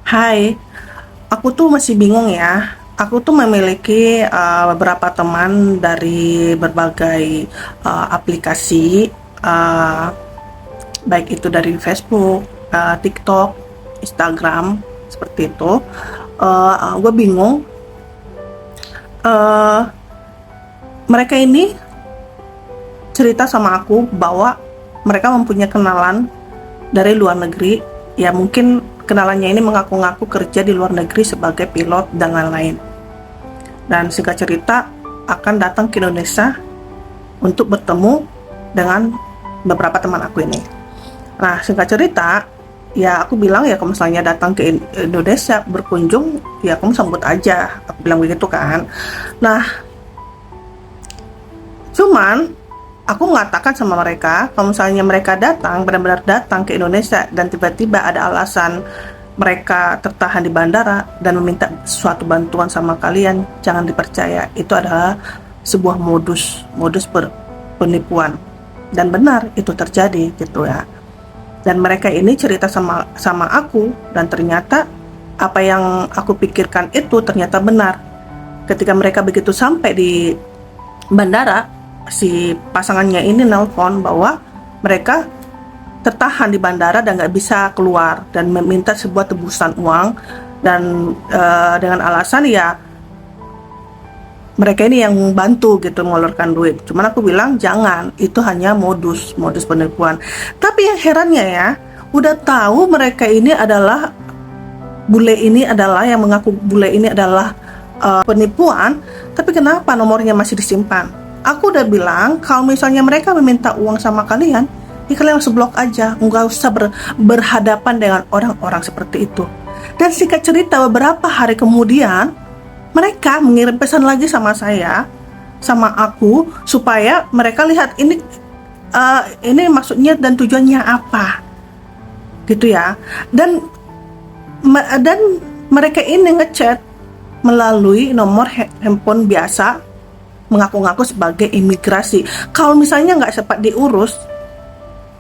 Hai, aku tuh masih bingung ya. Aku tuh memiliki beberapa teman dari berbagai aplikasi, uh, baik itu dari Facebook, TikTok, Instagram, seperti itu. Gue bingung. Uh, Mereka ini cerita sama aku bahwa mereka mempunyai kenalan dari luar negeri. Ya mungkin kenalannya ini mengaku-ngaku kerja di luar negeri sebagai pilot dan lain-lain. Dan singkat cerita akan datang ke Indonesia untuk bertemu dengan beberapa teman aku ini. Nah, singkat cerita, ya aku bilang ya kalau misalnya datang ke Indonesia berkunjung, ya kamu sambut aja. Aku bilang begitu kan. Nah, cuman aku mengatakan sama mereka, kalau misalnya mereka datang, benar-benar datang ke Indonesia dan tiba-tiba ada alasan mereka tertahan di bandara dan meminta suatu bantuan sama kalian, jangan dipercaya. Itu adalah sebuah modus penipuan. Dan benar itu terjadi gitu ya. Dan mereka ini cerita sama aku, dan ternyata apa yang aku pikirkan itu ternyata benar. Ketika mereka begitu sampai di bandara, si pasangannya ini nelpon bahwa mereka tertahan di bandara dan nggak bisa keluar dan meminta sebuah tebusan uang, dan dengan alasan ya mereka ini yang bantu gitu mengeluarkan duit. Cuman aku bilang jangan, itu hanya modus penipuan. Tapi yang herannya ya, udah tahu mereka ini adalah yang mengaku bule ini adalah penipuan, tapi kenapa nomornya masih disimpan? Aku udah bilang kalau misalnya mereka meminta uang sama kalian, ya kalian langsung blok aja, nggak usah berhadapan dengan orang-orang seperti itu. Dan singkat cerita, beberapa hari kemudian mereka mengirim pesan lagi sama saya, sama aku, supaya mereka lihat ini maksudnya dan tujuannya apa, gitu ya. Dan mereka ini ngechat melalui nomor handphone biasa, mengaku-ngaku sebagai imigrasi. Kalau misalnya nggak cepat diurus,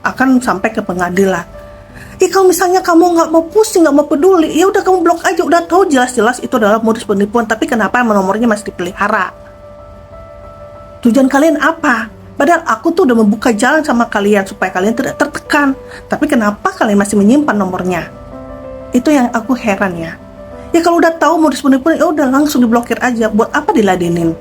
akan sampai ke pengadilan. Kalau misalnya kamu nggak mau pusing, nggak mau peduli, ya udah kamu blok aja. Udah tahu jelas-jelas itu adalah modus penipuan, tapi kenapa nomornya masih dipelihara? Tujuan kalian apa? Padahal aku tuh udah membuka jalan sama kalian supaya kalian tidak tertekan, tapi kenapa kalian masih menyimpan nomornya? Itu yang aku heran ya. Ya kalau udah tahu modus penipuan, ya udah langsung diblokir aja. Buat apa diladenin?